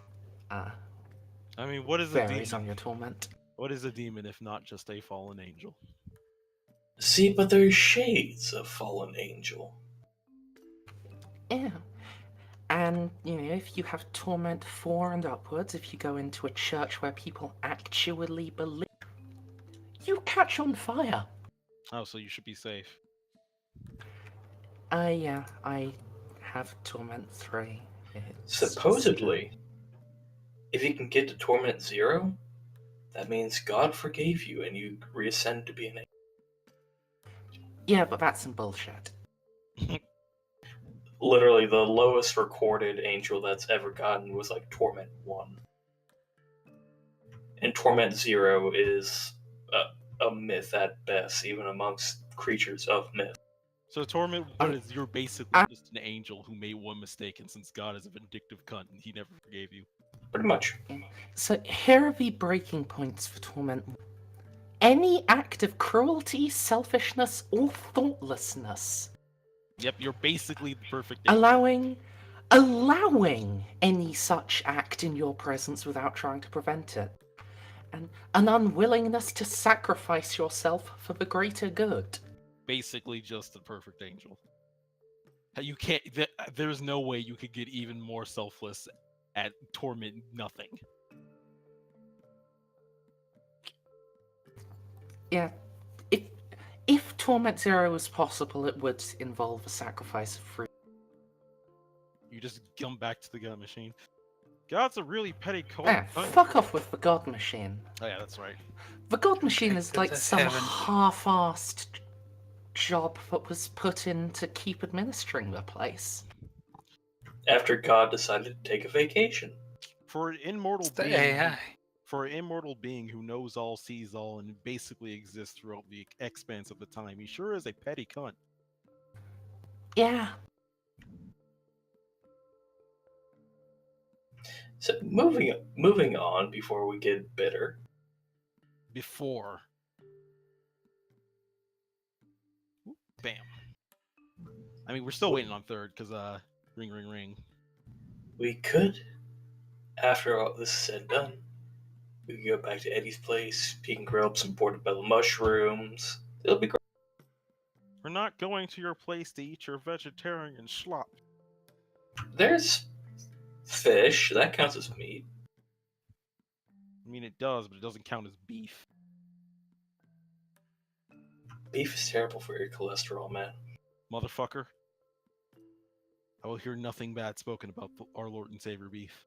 I mean, what is a varies demon? on your torment. What is a demon if not just a fallen angel? See, but there's shades of fallen angel. Yeah. And, you know, if you have torment 4 and upwards, if you go into a church where people actually believe, you catch on fire. Oh, so you should be safe. Yeah, I have torment 3. Supposedly, if you can get to torment 0, that means God forgave you and you reascend to be an angel. Yeah, but that's some bullshit. Literally, the lowest recorded angel that's ever gotten was like torment 1. And torment 0 is a myth at best, even amongst creatures of myth. So torment 1 is you're basically just an angel who made one mistake, and since God is a vindictive cunt, and he never forgave you. Pretty much. So here are the breaking points for torment. Any act of cruelty, selfishness, or thoughtlessness. Yep, you're basically the perfect angel. Allowing any such act in your presence without trying to prevent it. And an unwillingness to sacrifice yourself for the greater good. Basically just the perfect angel. You can't. There's no way you could get even more selfless at torment nothing. Yeah. If torment 0 was possible, it would involve a sacrifice of fruit. You just come back to the God machine. God's a really petty cold. Fuck off with the God machine. Oh yeah, that's right. The God machine is like some half-assed job that was put in to keep administering the place. After God decided to take a vacation. For an immortal It's the being, AI. For an immortal being who knows all, sees all, and basically exists throughout the expanse of the time, he sure is a petty cunt. Yeah. So moving on before we get bitter. Before. Bam. I mean, we're still waiting on third, because, ring, ring, ring. We could, after all this is said and done, we could go back to Eddie's place. He can grill up some portobello mushrooms. It'll be great. We're not going to your place to eat your vegetarian slop. There's fish. That counts as meat. I mean, it does, but it doesn't count as beef. Beef is terrible for your cholesterol, man. Motherfucker. I will hear nothing bad spoken about our Lord and Savior beef.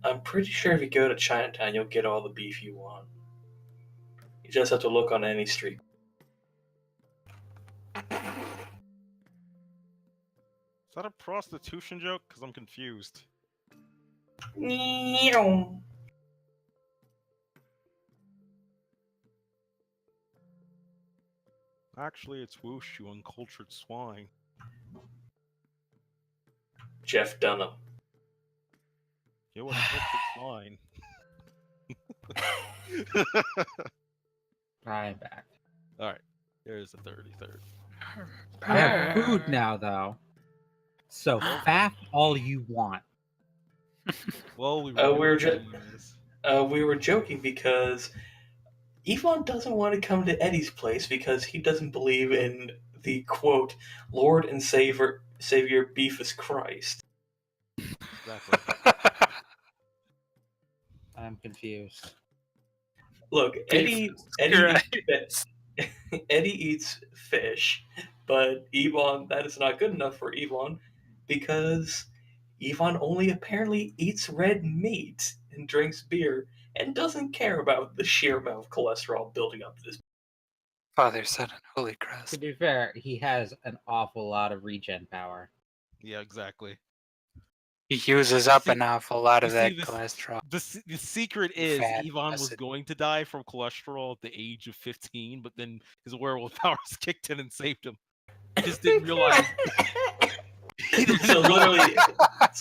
I'm pretty sure if you go to Chinatown, you'll get all the beef you want. You just have to look on any street. Is that a prostitution joke? Because I'm confused. Actually, it's whoosh, you uncultured swine. Jeff Dunham. You uncultured swine. I'm back. Alright, here's the 33rd. I have food now, though. So fast all you want. Well, we we were joking because Yvonne doesn't want to come to Eddie's place because he doesn't believe in the quote Lord and Savior Beefus Christ. Exactly. I'm confused. Look, Eddie eats fish, but Yvonne, that is not good enough for Yvonne because Yvonne only apparently eats red meat and drinks beer and doesn't care about the sheer amount of cholesterol building up this. Father, Son, and Holy To Christ. be fair, he has an awful lot of regen power. Yeah, exactly. He uses up See- an awful lot of you that see this- cholesterol. The secret is Fat Yvonne was acid. going to die from cholesterol at the age of 15, but then his werewolf powers kicked in and saved him. He just didn't realize. He didn't So realize-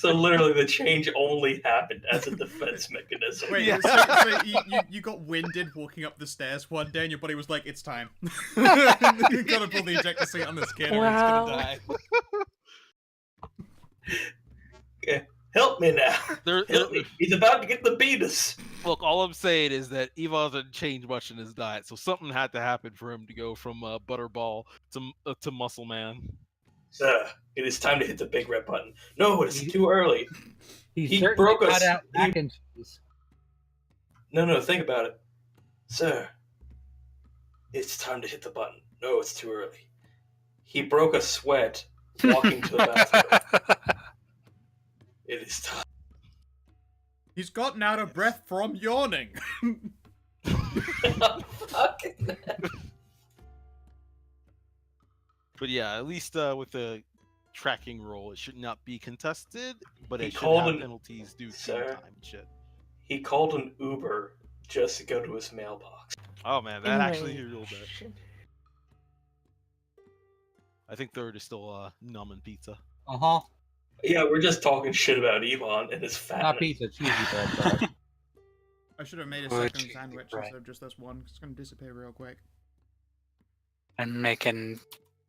literally, the change only happened as a defense mechanism. Wait, Yeah. so you got winded walking up the stairs one day and your body was like, it's time. You gotta pull the ejector seat on this kid or he's Wow. gonna die. Help me now. There- He's about to get the beatus. Look, all I'm saying is that Yvonne didn't change much in his diet, so something had to happen for him to go from Butterball to Muscle Man. Sir, it is time to hit the big red button. No, it's too early. He He certainly broke cut us- out he- mac and cheese. No, think about it. Sir, it's time to hit the button. No, it's too early. He broke a sweat walking to the bathroom. It is time. He's gotten out of breath from yawning. Fucking But yeah, at least with the tracking roll, it should not be contested, but He it should called have an- penalties due to Sir. time and shit. He called an Uber just to go to his mailbox. Oh man, that actually Anyway, healed that. shit. I think third is still Num and Pizza. Uh-huh. Yeah, we're just talking shit about Yvonne and his Not fatness. pizza, cheesy bread, bro. I should have made a Oh, second Jesus sandwich Christ. instead of just this one. It's gonna disappear real quick. I'm making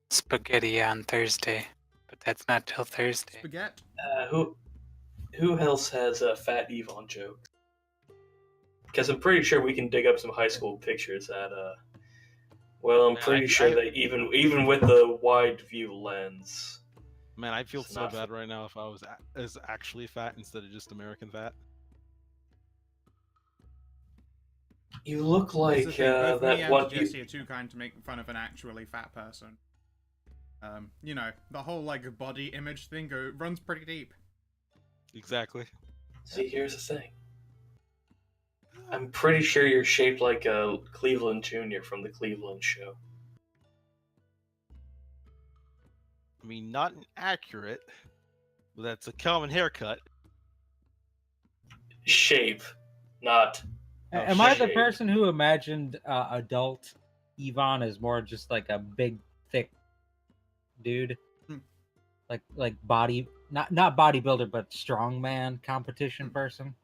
spaghetti on Thursday, but that's not till Thursday. Spaghetti. Who else has a fat Yvonne joke? Because I'm pretty sure we can dig up some high school pictures that. Well, I'm Man, pretty I- sure I- that even with the wide view lens, Man, I'd feel It's so not bad right now if I was as actually fat instead of just American fat. you look like Here's the thing, both me that and one. Jesse are too kind to make fun of an actually fat person. You know, the whole like body image thing runs pretty deep. Exactly. See, here's the thing. I'm pretty sure you're shaped like a Cleveland Jr. from the Cleveland Show. I mean, not inaccurate. That's a common haircut. Shape, not. Am I the shape. person who imagined adult Yvonne as more just like a big, thick dude? Like body, not bodybuilder, but strongman competition person?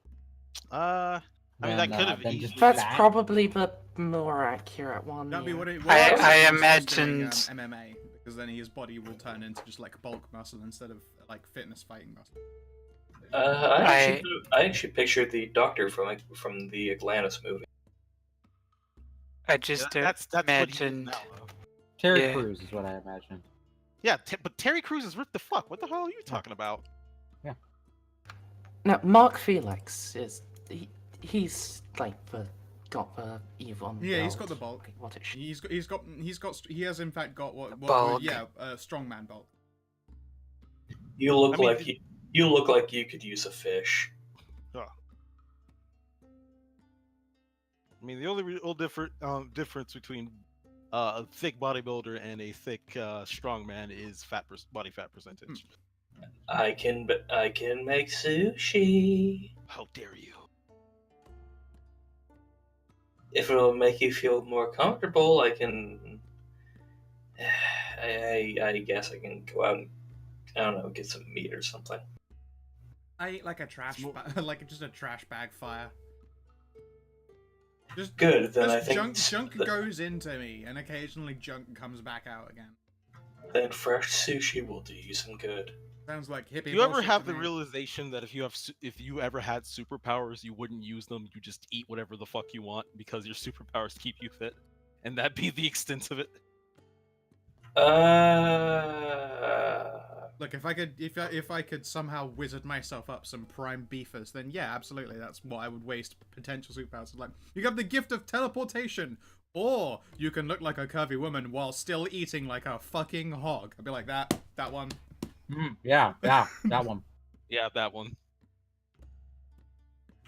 I mean, that could have then easily. just That's fat? probably the more accurate one. That'd be yeah. what it was. I Doing imagined- MMA, because then his body will turn into just like bulk muscle instead of like fitness fighting muscle. I actually pictured the doctor from the Atlantis movie. I just That's what he is imagined. now, though. Terry Yeah. Crews is what I imagine. Yeah, but Terry Crews is ripped the fuck. What the hell are you talking about? Now, Mark Felix is he's like got the Yvonne. Yeah, he's got build. the bulk. What it should. He has in fact got what Bulk. strongman bulk. You look I mean, like you look like you could use a fish. I mean, the only real difference between a thick bodybuilder and a thick strongman is body fat percentage. I can make sushi How dare you? if it'll make you feel more comfortable. I can. I guess I can go out and I don't know, get some meat or something. I eat like a trash, like just a trash bag fire. Just Good, then just I think junk goes into me, and occasionally junk comes back out again. then fresh sushi will do you some good. Sounds like hippie. Do you ever bullshit have to the me. realization that if you ever had superpowers, you wouldn't use them? You just eat whatever the fuck you want because your superpowers keep you fit, and that be the extent of it. Look, if I could somehow wizard myself up some prime beefers, then yeah, absolutely, that's what I would waste potential superpowers. Like, you have the gift of teleportation, or you can look like a curvy woman while still eating like a fucking hog. I'd be like that one. Yeah, that one. Yeah, that one.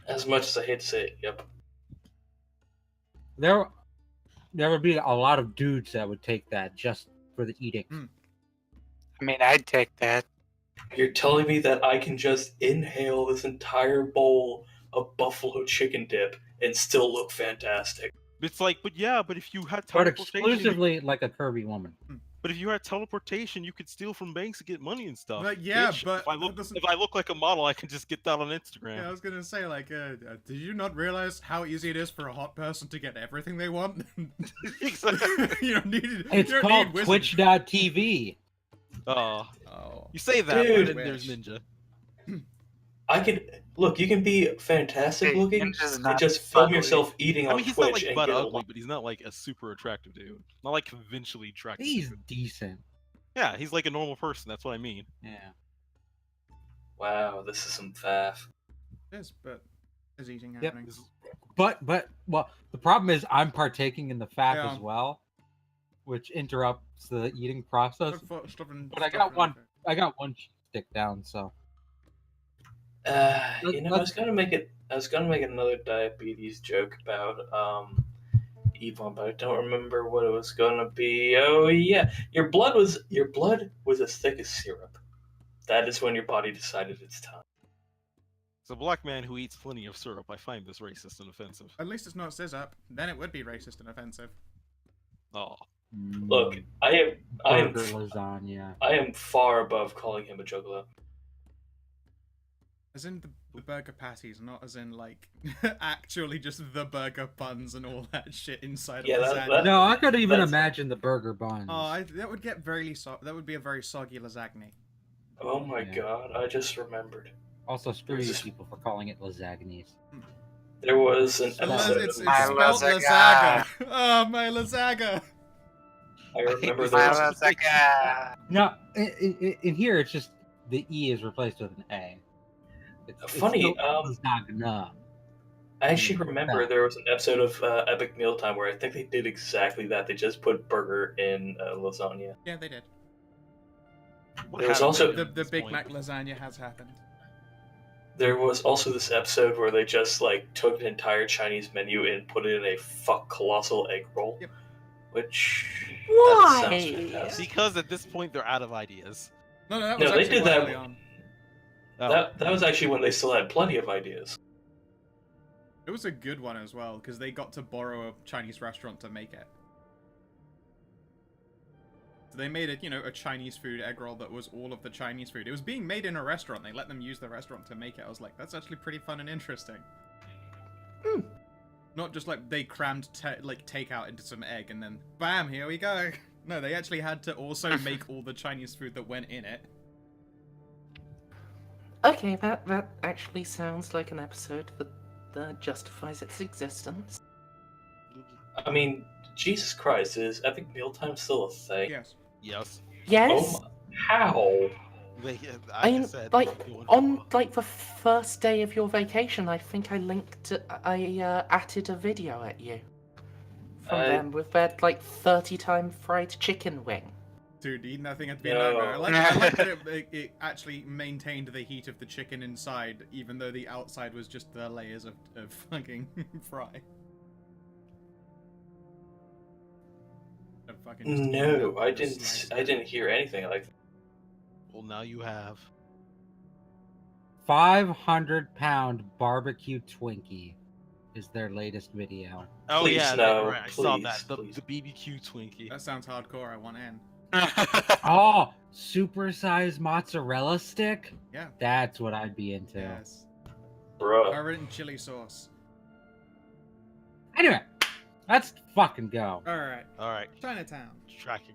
As much as I hate to say it, yep. There would be a lot of dudes that would take that just for the eating. I mean, I'd take that. You're telling me that I can just inhale this entire bowl of buffalo chicken dip and still look fantastic? It's like, but if you had But teleportation, exclusively like a curvy woman. but if you had teleportation, you could steal from banks to get money and stuff. Like, yeah, Bitch, but if I look, that doesn't- if I look like a model, I can just get that on Instagram. Yeah, I was gonna say, like, did you not realize how easy it is for a hot person to get everything they want? Exactly. You don't need. It's you don't called need wizard- Twitch.tv. Oh, Oh. you say that, Dude. but then there's Ninja. I could look. You can be fantastic Hey, looking Ninja's and not just film ugly. yourself eating I on mean, he's Twitch not like and butt get ugly, along. but he's not like a super attractive dude. Not like conventionally attractive. He's dude. decent. Yeah, he's like a normal person. That's what I mean. Yeah. Wow, this is some faff. Yes, but is eating Yep. happening? But well, the problem is I'm partaking in the fat Yeah. as well, which interrupts the eating process. But I got Stuff in one. there. I got one cheese stick down, so You know, I was gonna make another diabetes joke about Yvonne, but I don't remember what it was gonna be. Oh yeah, your blood was as thick as syrup. That is when your body decided it's time. As a black man who eats plenty of syrup, I find this racist and offensive. At least it's not scissor. Then it would be racist and offensive. Oh, Look, I am burger lasagna. I am far above calling him a juggalo. As in the burger patties, not as in like actually just the burger buns and all that shit inside Yeah, of that- lasagna. No, I could even That's- imagine the burger buns. Oh, that would get that would be a very soggy lasagna. Oh my Yeah. god, I just remembered. Also, screw you This- people for calling it lasagnas. There was an Well, episode. It's of- My spelled lasagna. lasagna. Oh, my lasagna. I remember this there My was lasagna. No, in here it's just the E is replaced with an A. It's Funny, still lasagna. I actually remember there was an episode of Epic Mealtime where I think they did exactly that. They just put burger in lasagna. Yeah, they did. what There was happened also- at The this Big point? Mac lasagna has happened. There was also this episode where they just like took an entire Chinese menu and put it in a colossal egg roll. Yep. Which Why? that sounds fantastic. Because at this point they're out of ideas. No, that No, was they actually did quite that- early on. Oh, That was actually when they still had plenty of ideas. It was a good one as well, because they got to borrow a Chinese restaurant to make it. So they made a Chinese food egg roll that was all of the Chinese food. It was being made in a restaurant. They let them use the restaurant to make it. I was like, that's actually pretty fun and interesting. Not just like they crammed takeout into some egg and then bam, here we go. No, they actually had to also make all the Chinese food that went in it. Okay, that actually sounds like an episode that justifies its existence. I mean, Jesus Christ, is epic mealtime still a thing? Yes. yes. Yes. Oh, how? I mean, said, like, doing on well. like the first day of your vacation, I think I added a video at you from them with that like 30-time fried chicken wing. Dude, eating that thing had to be a No. nightmare. I like that it actually maintained the heat of the chicken inside, even though the outside was just the layers of fucking fry. No, I didn't hear anything like that. Well, now you have. 500-pound barbecue Twinkie is their latest video. Oh Please, yeah, no, right. I saw please, that. please. The BBQ Twinkie. That sounds hardcore. I want in. Oh, supersized mozzarella stick? Yeah. That's what I'd be into. Yes. Bruh. Current and chili sauce. Anyway, let's fucking go. All right. All right, Chinatown. tracking.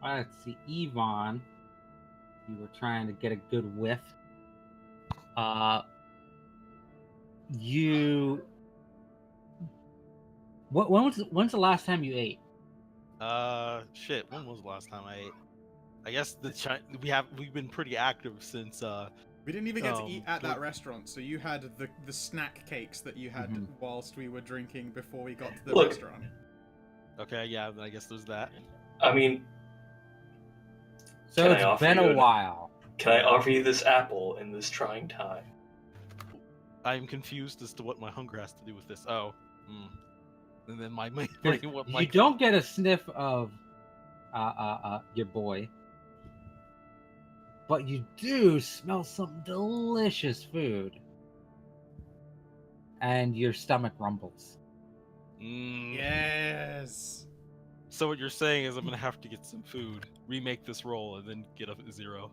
Let's see, Yvonne. You were trying to get a good whiff. When's the last time you ate? Shit. When was the last time I ate? I guess we've been pretty active since. We didn't even get to eat at that good. restaurant, so you had the snack cakes that you had whilst we were drinking before we got to the Look. restaurant. Okay, yeah. I guess there's that. I mean, So Can I it's offer been you a an- while. can I offer you this apple in this trying time? I'm confused as to what my hunger has to do with this. Oh, and then my brain went You like, don't get a sniff of your boy, but you do smell some delicious food, and your stomach rumbles. Yes. So what you're saying is I'm gonna have to get some food, remake this roll, and then get up at 0.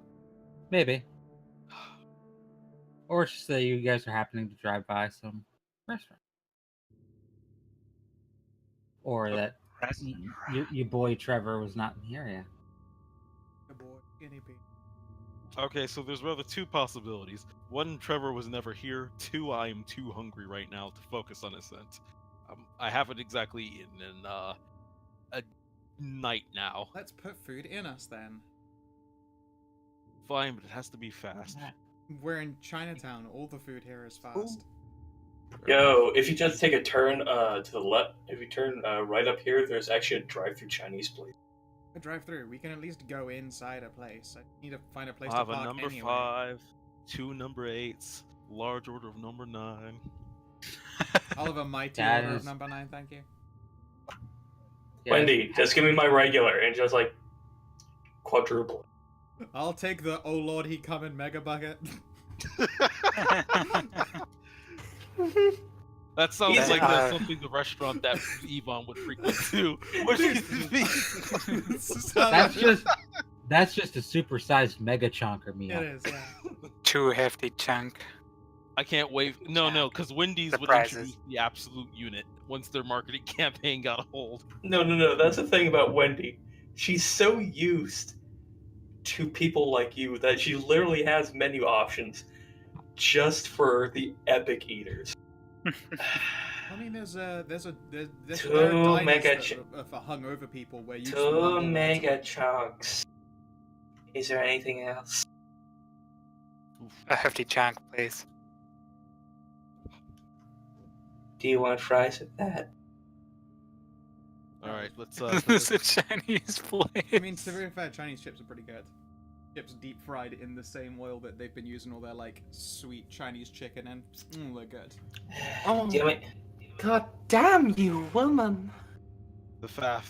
Maybe. Or just say you guys are happening to drive by some restaurant. Or that your boy Trevor was not in the area. Good boy, guinea pig. Okay, so there's rather 2 possibilities. 1, Trevor was never here. 2, I am too hungry right now to focus on a scent. I haven't exactly eaten in a night now. Let's put food in us then. Fine, but it has to be fast. We're in Chinatown. All the food here is fast. Yo, if you just take a turn to the left, if you turn right up here, there's actually a drive-through Chinese place. A drive-through. We can at least go inside a place. I need to find a place I'll to have a park number anyway. 5, 2 number 8s, large order of number 9. I'll have a mighty That order is- of number 9, thank you. Yeah, Wendy, just give me my regular and just like quadruple. I'll take the oh lord he come in mega bucket. That sounds He's- like that's something the restaurant that Yvonne would frequent too. What do you think? That's just a supersized mega chonker meal. It is, yeah. Too hefty chunk. I can't wait. No, because Wendy's would Surprises. introduce the absolute unit once their marketing campaign got a hold. No. That's the thing about Wendy. She's so used to people like you that she literally has menu options just for the epic eaters. I mean, there's Two diners mega for hungover people where you just 2 mumble mega chunks. Is there anything else? A hefty chunk, please. Do you want fries with that? All right, let's. This is a Chinese place. I mean, to be fair, Chinese chips are pretty good. Chips deep fried in the same oil that they've been using all their like sweet Chinese chicken in. They're good. Oh, Damn it. God damn you, woman! the faff.